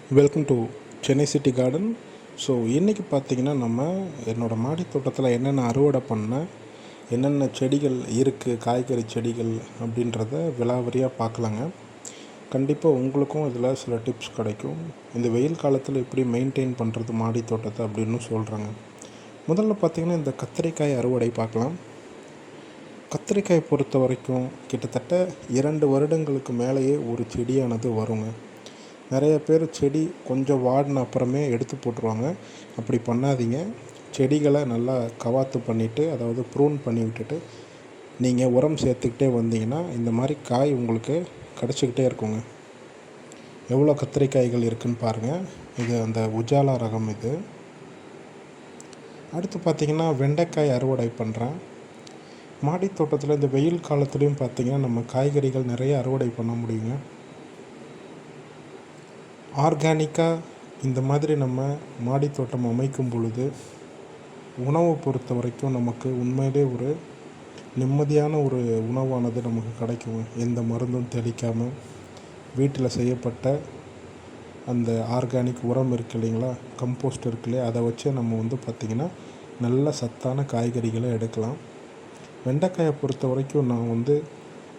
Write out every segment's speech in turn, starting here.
Welcome to Chennai city garden. So இன்றைக்கி பார்த்திங்கன்னா என்னோடய மாடி தோட்டத்தில் என்னென்ன அறுவடை பண்ணேன், என்னென்ன செடிகள் இருக்குது, காய்கறி செடிகள் அப்படின்றத விலாவரியாக பார்க்கலாங்க. கண்டிப்பாக உங்களுக்கும் இதில் சில டிப்ஸ் கிடைக்கும். இந்த வெயில் காலத்தில் எப்படி மெயின்டைன் பண்ணுறது மாடி தோட்டத்தை அப்படின்னு சொல்கிறாங்க. முதல்ல பார்த்திங்கன்னா இந்த கத்திரிக்காய் அறுவடை பார்க்கலாம். கத்திரிக்காய் பொறுத்த வரைக்கும் கிட்டத்தட்ட 2 வருடங்களுக்கு மேலேயே ஒரு செடியானது வருங்க. நிறைய பேர் செடி கொஞ்சம் வாடின அப்புறமே எடுத்து போட்டுருவாங்க. அப்படி பண்ணாதீங்க. செடிகளை நல்லா கவாத்து பண்ணிவிட்டு, அதாவது ப்ரூன் பண்ணி விட்டுட்டு நீங்கள் உரம் சேர்த்துக்கிட்டே வந்தீங்கன்னா இந்த மாதிரி காய் உங்களுக்கு கிடச்சிக்கிட்டே இருக்குங்க. எவ்வளோ கத்திரிக்காய்கள் இருக்குதுன்னு பாருங்கள். இது அந்த உஜாலா ரகம். இது அடுத்து பார்த்திங்கன்னா வெண்டைக்காய் அறுவடை பண்ணுறேன். மாடி தோட்டத்தில் இந்த வெயில் காலத்துலேயும் பார்த்திங்கன்னா நம்ம காய்கறிகள் நிறைய அறுவடை பண்ண முடியுங்க. ஆர்கானிக்காக இந்த மாதிரி நம்ம மாடி தோட்டம் அமைக்கும் பொழுது உணவை பொறுத்த வரைக்கும் நமக்கு உண்மையிலே ஒரு நிம்மதியான ஒரு உணவானது நமக்கு கிடைக்குங்க. எந்த மருந்தும் தெளிக்காமல் வீட்டில் செய்யப்பட்ட அந்த ஆர்கானிக் உரம் இருக்குது இல்லைங்களா, கம்போஸ்ட் இருக்கு இல்லையா, அதை வச்சு நம்ம பார்த்திங்கன்னா நல்ல சத்தான காய்கறிகளை எடுக்கலாம். வெண்டைக்காயை பொறுத்த வரைக்கும் நான்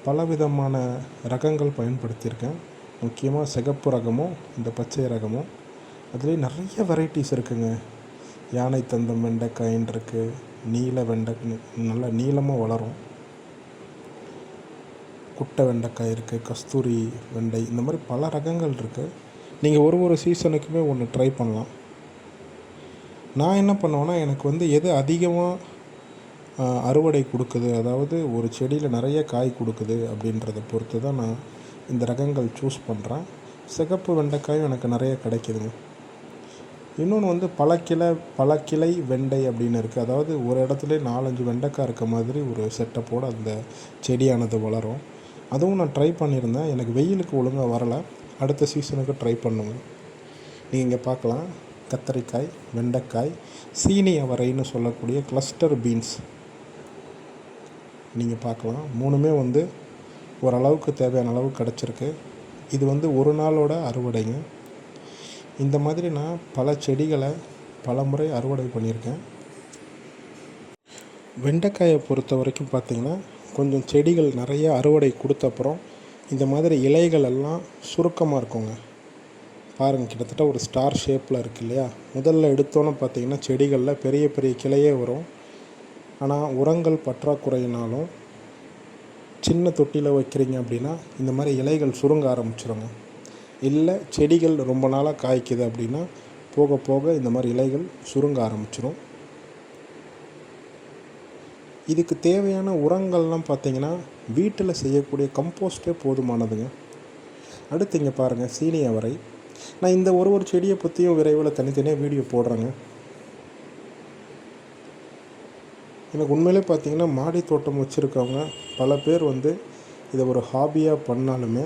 பலவிதமான ரகங்கள் பயன்படுத்தியிருக்கேன். முக்கியமாக சிகப்பு ரகமும் இந்த பச்சை ரகமும், அதுலேயே நிறைய வெரைட்டிஸ் இருக்குதுங்க. யானை தந்தம் வெண்டைக்காயின்னு இருக்குது, நீல வெண்டைக்காய் நல்லா நீளமாக வளரும், குட்டை வெண்டைக்காய் இருக்குது, கஸ்தூரி வெண்டை, இந்த மாதிரி பல ரகங்கள் இருக்குது. நீங்கள் ஒரு சீசனுக்குமே ஒன்று ட்ரை பண்ணலாம். நான் என்ன பண்ணுவேன்னா, எனக்கு எது அதிகமாக அறுவடை கொடுக்குது, அதாவது ஒரு செடியில் நிறைய காய் கொடுக்குது அப்படின்றத பொறுத்து தான் நான் இந்த ரகங்கள் சூஸ் பண்ணுறேன். சிகப்பு வெண்டைக்காயும் எனக்கு நிறைய கிடைக்கிதுங்க. இன்னொன்று பல கிளை வெண்டை அப்படின்னு இருக்குது. அதாவது ஒரு இடத்துல 4-5 வெண்டைக்காய் இருக்க மாதிரி ஒரு செட்டப்போடு அந்த செடியானது வளரும். அதுவும் நான் ட்ரை பண்ணியிருந்தேன். எனக்கு வெயிலுக்கு ஒழுங்காக வரலை. அடுத்த சீசனுக்கு ட்ரை பண்ணுங்க. நீங்கள் இங்கே பார்க்கலாம், கத்தரிக்காய், வெண்டைக்காய், சீனி அவரைன்னு சொல்லக்கூடிய கிளஸ்டர் பீன்ஸ் நீங்கள் பார்க்கலாம். மூணுமே ஓரளவுக்கு தேவையான அளவு கிடச்சிருக்கு. இது ஒரு நாளோட அறுவடைங்க. இந்த மாதிரி நான் பல செடிகளை பல முறை அறுவடை பண்ணியிருக்கேன். வெண்டைக்காயை பொறுத்த வரைக்கும் பார்த்திங்கன்னா கொஞ்சம் செடிகள் நிறைய அறுவடை கொடுத்த அப்புறம் இந்த மாதிரி இலைகள் எல்லாம் சுருக்கமாக இருக்குங்க. பாருங்கள், கிட்டத்தட்ட ஒரு ஸ்டார் ஷேப்பில் இருக்குது இல்லையா. முதல்ல எடுத்தோன்னே பார்த்திங்கன்னா செடிகளில் பெரிய பெரிய கிளையே வரும். ஆனால் உரங்கள் பற்றாக்குறையினாலும் சின்ன தொட்டியில் வைக்கிறீங்க அப்படின்னா இந்த மாதிரி இலைகள் சுருங்க ஆரம்பிச்சிருங்க. இல்லை செடிகள் ரொம்ப நாளாக காய்க்குது அப்படின்னா போக போக இந்த மாதிரி இலைகள் சுருங்க ஆரம்பிச்சிடும். இதுக்கு தேவையான உரங்கள்லாம் பார்த்திங்கன்னா வீட்டில் செய்யக்கூடிய கம்போஸ்ட்டே போதுமானதுங்க. அடுத்து இங்கே பாருங்கள், சீனி அவரை. நான் இந்த ஒரு செடியை பற்றியும் விரைவில் தனித்தனியாக வீடியோ போடுறேங்க. எனக்கு உண்மையிலே பார்த்திங்கன்னா மாடி தோட்டம் வச்சுருக்கவங்க பல பேர் இதை ஒரு ஹாபியாக பண்ணாலுமே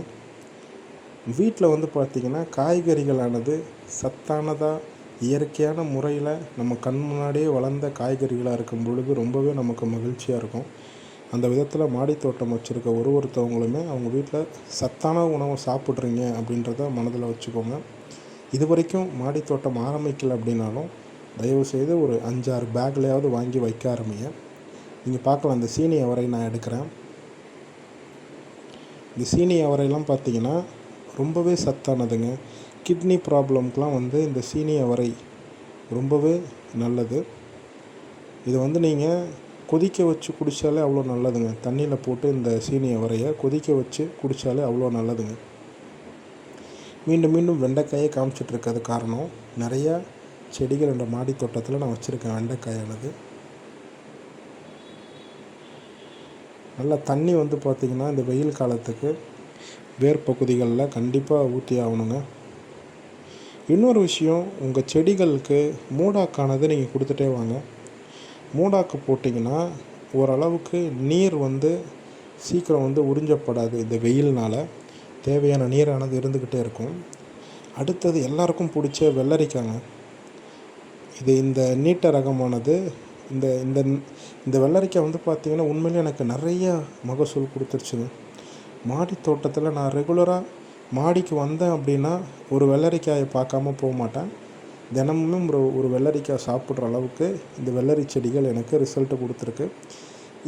வீட்டில் பார்த்திங்கன்னா காய்கறிகளானது சத்தானதாக இயற்கையான முறையில் நம்ம கண் முன்னாடியே வளர்ந்த காய்கறிகளாக இருக்கும் பொழுது ரொம்பவே நமக்கு மகிழ்ச்சியாக இருக்கும். அந்த விதத்தில் மாடி தோட்டம் வச்சுருக்க ஒருத்தவங்களுமே அவங்க வீட்டில் சத்தான உணவை சாப்பிட்றீங்க அப்படின்றத மனதில் வச்சுக்கோங்க. இது வரைக்கும் மாடி தோட்டம் ஆரம்பிக்கலை அப்படின்னாலும் தயவுசெய்து ஒரு 5-6 பேக்லையாவது வாங்கி வைக்க ஆரம்பிங்க. நீங்கள் பார்க்கலாம், இந்த சீனி அவரை நான் எடுக்கிறேன். இந்த சீனி அவரைலாம் பார்த்திங்கன்னா ரொம்பவே சத்தானதுங்க. கிட்னி ப்ராப்ளம்க்கெலாம் இந்த சீனி அவரை ரொம்பவே நல்லது. இது நீங்கள் கொதிக்க வச்சு குடித்தாலே அவ்வளோ நல்லதுங்க. தண்ணியில் போட்டு இந்த சீனி அவரையை கொதிக்க வச்சு குடித்தாலே அவ்வளோ நல்லதுங்க. மீண்டும் வெண்டைக்காயை காமிச்சிட்ருக்கிறது காரணம், நிறையா செடிகள் என்ற மாடி தோட்டத்தில் நான் வச்சுருக்கேன். வெண்டைக்காயானது நல்லா தண்ணி பார்த்திங்கன்னா இந்த வெயில் காலத்துக்கு வேர் பகுதிகளில் கண்டிப்பாக ஊற்றி ஆகணுங்க. இன்னொரு விஷயம், உங்கள் செடிகளுக்கு மூடாக்கானது நீங்கள் கொடுத்துட்டே வாங்க. மூடாக்கு போட்டிங்கன்னா ஓரளவுக்கு நீர் சீக்கிரம் உறிஞ்சப்படாது. இந்த வெயில்னால் தேவையான நீரானது இருந்துக்கிட்டே இருக்கும். அடுத்தது எல்லாருக்கும் பிடிச்ச வெள்ளரிக்காங்க. இந்த நீட்ட ரகமானது இந்த இந்த இந்த வெள்ளரிக்காய் பார்த்திங்கன்னா உண்மையிலே எனக்கு நிறைய மகசூல் கொடுத்துருச்சுங்க. மாடி தோட்டத்தில் நான் ரெகுலராக மாடிக்கு வந்தேன் அப்படின்னா ஒரு வெள்ளரிக்காயை பார்க்காம போக மாட்டேன். தினமும் ஒரு வெள்ளரிக்காய் சாப்பிட்ற அளவுக்கு இந்த வெள்ளரி செடிகள் எனக்கு ரிசல்ட்டு கொடுத்துருக்கு.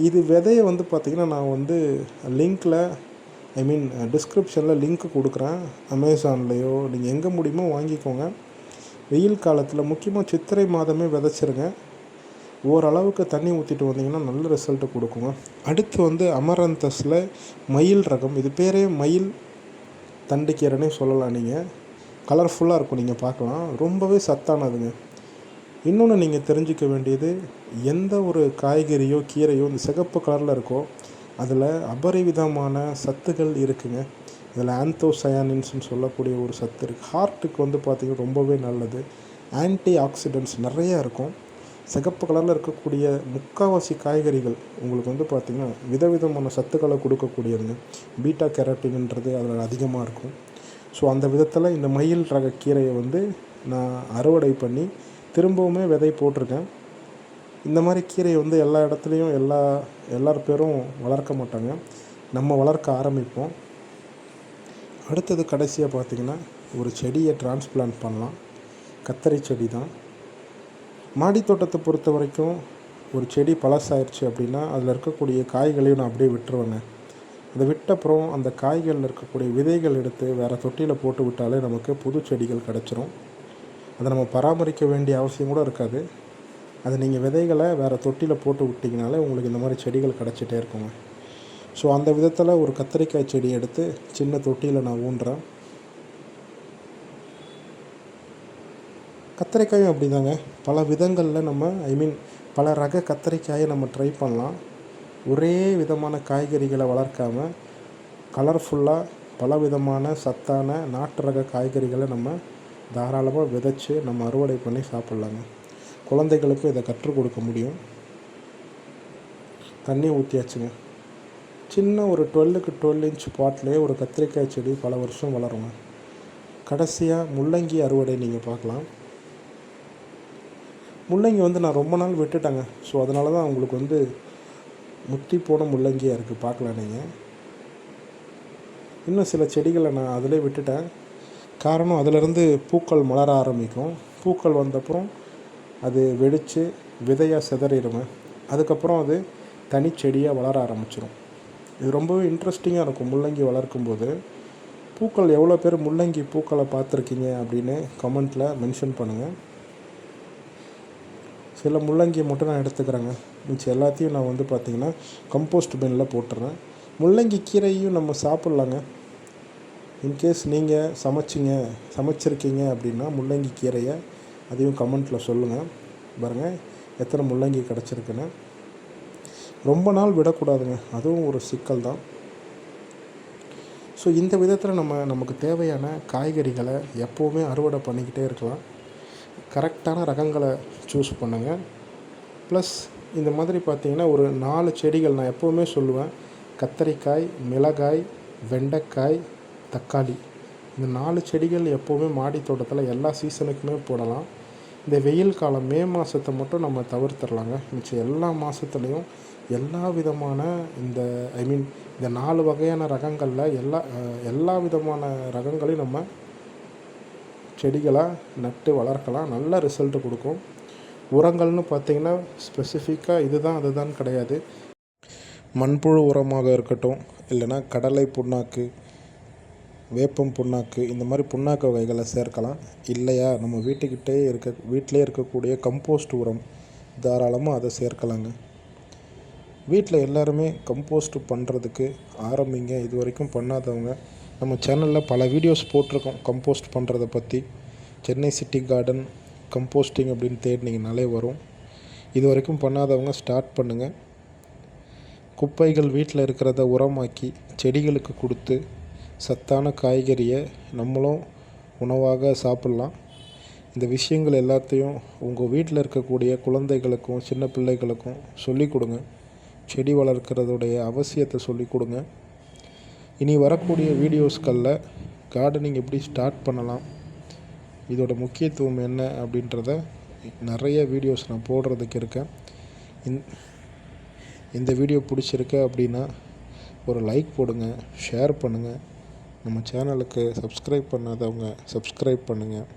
இது விதையை வந்து பார்த்திங்கன்னா நான் வந்து லிங்க்கில் டிஸ்கிரிப்ஷனில் லிங்க் கொடுக்குறேன். அமேசான்லேயோ நீங்கள் எங்கே முடியுமோ வாங்கிக்கோங்க. வெயில் காலத்தில் முக்கியமாக சித்திரை மாதமே விதைச்சிருங்க. ஓரளவுக்கு தண்ணி ஊற்றிட்டு வந்தீங்கன்னா நல்ல ரிசல்ட்டு கொடுக்குங்க. அடுத்து வந்து அமரந்தஸில் மயில் ரகம். இது பேரே மயில் தண்டுக்கீரைனே சொல்லலாம். நீங்கள் கலர்ஃபுல்லாக இருக்கும், நீங்கள் பார்க்கலாம். ரொம்பவே சத்தானதுங்க. இன்னொன்று நீங்கள் தெரிஞ்சிக்க வேண்டியது, எந்த ஒரு காய்கறியோ கீரையோ இந்த சிகப்பு கலரில் இருக்கோ அதில் அபரிவிதமான சத்துக்கள் இருக்குங்க. இதில் ஆந்தோசயானின்ஸ்னு சொல்லக்கூடிய ஒரு சத்து இருக்குது. ஹார்ட்டுக்கு வந்து பார்த்திங்கன்னா ரொம்பவே நல்லது. ஆன்டி ஆக்சிடென்ட்ஸ் நிறையா இருக்கும். சிகப்பு கலரில் இருக்கக்கூடிய முக்கால்வாசி காய்கறிகள் உங்களுக்கு வந்து பார்த்திங்கன்னா விதவிதமான சத்துக்களை கொடுக்கக்கூடியதுங்க. பீட்டா கேரட்டின்ன்றது அதில் அதிகமாக இருக்கும். ஸோ அந்த விதத்தில் இந்த மயில் ரக கீரையை வந்து நான் அறுவடை பண்ணி திரும்பவுமே விதை போட்டிருக்கேன். இந்த மாதிரி கீரையை வந்து எல்லா இடத்துலையும் எல்லார் பேரும் வளர்க்க மாட்டாங்க. நம்ம வளர்க்க ஆரம்பிப்போம். அடுத்தது கடைசியாக பார்த்திங்கன்னா ஒரு செடியை டிரான்ஸ்பிளான்ட் பண்ணலாம். கத்தரி செடி தான். மாடி தோட்டத்தை பொறுத்த வரைக்கும் ஒரு செடி பழசாயிருச்சு அப்படின்னா அதில் இருக்கக்கூடிய காய்களையும் நான் அப்படியே விட்டுருவேங்க. அதை விட்டப்புறம் அந்த காய்களில் இருக்கக்கூடிய விதைகள் எடுத்து வேறு தொட்டியில் போட்டு விட்டாலே நமக்கு புது செடிகள் கிடச்சிரும். அதை நம்ம பராமரிக்க வேண்டிய அவசியம் கூட இருக்காது. அதை நீங்கள் விதைகளை வேறு தொட்டியில் போட்டு விட்டிங்கனாலே உங்களுக்கு இந்த மாதிரி செடிகள் கிடச்சிட்டே இருக்குங்க. ஸோ அந்த விதத்தில் ஒரு கத்திரிக்காய் செடி எடுத்து சின்ன தொட்டியில் நான் ஊன்றேன். கத்திரிக்காயும் அப்படி தாங்க. பல விதங்களில் நம்ம பல ரக கத்திரிக்காயை நம்ம ட்ரை பண்ணலாம். ஒரே விதமான காய்கறிகளை வளர்க்காமல் கலர்ஃபுல்லாக பல விதமான சத்தான நாட்டு ரக காய்கறிகளை நம்ம தாராளமாக விதைச்சி நம்ம அறுவடை பண்ணி சாப்பிட்லாங்க. குழந்தைகளுக்கும் இதை கற்றுக் கொடுக்க முடியும். தண்ணி ஊற்றியாச்சுங்க. சின்ன ஒரு 12க்கு 12 இன்ச் பாட்லேயே ஒரு கத்திரிக்காய் செடி பல வருஷம் வளருங்க. கடைசியாக முள்ளங்கி அறுவடை நீங்கள் பார்க்கலாம். முள்ளங்கி வந்து நான் ரொம்ப நாள் விட்டுட்டேங்க. ஸோ அதனால தான் உங்களுக்கு வந்து முத்தி போன முள்ளங்கியாக இருக்குது, பார்க்கலாம் நீங்கள். இன்னும் சில செடிகளை நான் அதிலே விட்டுட்டேன். காரணம், அதிலிருந்து பூக்கள் மலர ஆரம்பிக்கும். பூக்கள் வந்தப்புறம் அது வெடித்து விதையாக சிதறிடுங்க. அதுக்கப்புறம் அது தனிச்செடியாக வளர ஆரம்பிச்சிடும். இது ரொம்பவே இன்ட்ரெஸ்டிங்காக இருக்கும். முள்ளங்கி வளர்க்கும்போது பூக்கள் எவ்வளோ பேர் முள்ளங்கி பூக்களை பார்த்துருக்கீங்க அப்படின்னு கமெண்ட்டில் மென்ஷன் பண்ணுங்கள். சில முள்ளங்கியை மட்டும் நான் எடுத்துக்கிறேங்க. மிச்சம் எல்லாத்தையும் நான் வந்து பார்த்திங்கன்னா கம்போஸ்ட் பின்னில் போட்டுறேன். முள்ளங்கி கீரையும் நம்ம சாப்பிட்லாங்க. இன்கேஸ் நீங்கள் சமைச்சிருக்கீங்க அப்படின்னா முள்ளங்கி கீரையை அதையும் கமெண்ட்டில் சொல்லுங்கள். பாருங்கள் எத்தனை முள்ளங்கி கிடச்சிருக்குன்னு. ரொம்ப நாள் விடக்கூடாதுங்க, அதுவும் ஒரு சிக்கல் தான். ஸோ இந்த விதத்தில் நமக்கு தேவையான காய்கறிகளை எப்போவுமே அறுவடை பண்ணிக்கிட்டே இருக்கலாம். கரெக்டான ரகங்களை சூஸ் பண்ணுங்கள். ப்ளஸ் இந்த மாதிரி பார்த்திங்கன்னா ஒரு 4 செடிகள் நான் எப்போவுமே சொல்லுவேன். கத்தரிக்காய், மிளகாய், வெண்டைக்காய், தக்காளி, இந்த 4 செடிகள் எப்போவுமே மாடி தோட்டத்தில் எல்லா சீசனுக்குமே போடலாம். இந்த வெயில் காலம் மே மாதத்தை மட்டும் நம்ம தவிர்த்துடலாங்க. மிச்சம் எல்லா மாதத்துலேயும் எல்லா விதமான இந்த இந்த 4 வகையான ரகங்களில் எல்லா விதமான ரகங்களையும் நம்ம செடிகளாக நட்டு வளர்க்கலாம். நல்ல ரிசல்ட்டு கொடுக்கும். உரங்கள்னு பார்த்திங்கன்னா ஸ்பெசிஃபிக்காக இதுதான் அதுதான் கிடையாது. மண்புழு உரமாக இருக்கட்டும், இல்லைன்னா கடலை புண்ணாக்கு, வேப்பம் புண்ணாக்கு, இந்த மாதிரி புண்ணாக்கு வகைகளை சேர்க்கலாம். இல்லையா நம்ம வீட்டிலே இருக்கக்கூடிய கம்போஸ்ட் உரம் தாராளமாக அதை சேர்க்கலாங்க. வீட்டில் எல்லாருமே கம்போஸ்ட் பண்ணுறதுக்கு ஆரம்பிங்க. இது வரைக்கும் பண்ணாதவங்க நம்ம சேனலில் பல வீடியோஸ் போட்டிருக்கோம் கம்போஸ்ட் பண்ணுறதை பற்றி. சென்னை சிட்டி கார்டன் கம்போஸ்டிங் அப்படின்னு தேடினீங்கனாலே வரும். இது வரைக்கும் பண்ணாதவங்க ஸ்டார்ட் பண்ணுங்கள். குப்பைகள் வீட்டில் இருக்கிறத உரமாக்கி செடிகளுக்கு கொடுத்து சத்தான காய்கறியை நம்மளும் உணவாக சாப்பிட்லாம். இந்த விஷயங்கள் எல்லாத்தையும் உங்கள் வீட்டில் இருக்கக்கூடிய குழந்தைகளுக்கும் சின்ன பிள்ளைகளுக்கும் சொல்லிக் கொடுங்க. செடி வளர்க்குறதுடைய அவசியத்தை சொல்லிக் கொடுங்க. இனி வரக்கூடிய வீடியோஸ்களில் கார்டனிங் எப்படி ஸ்டார்ட் பண்ணலாம், இதோட முக்கியத்துவம் என்ன அப்படின்றத நிறைய வீடியோஸ் நான் போடுறதுக்கு இருக்கேன். இந்த வீடியோ பிடிச்சிருக்கு அப்படின்னா ஒரு லைக் போடுங்க, ஷேர் பண்ணுங்கள், நம்ம சேனலுக்கு சப்ஸ்கிரைப் பண்ணாதவங்க சப்ஸ்கிரைப் பண்ணுங்கள்.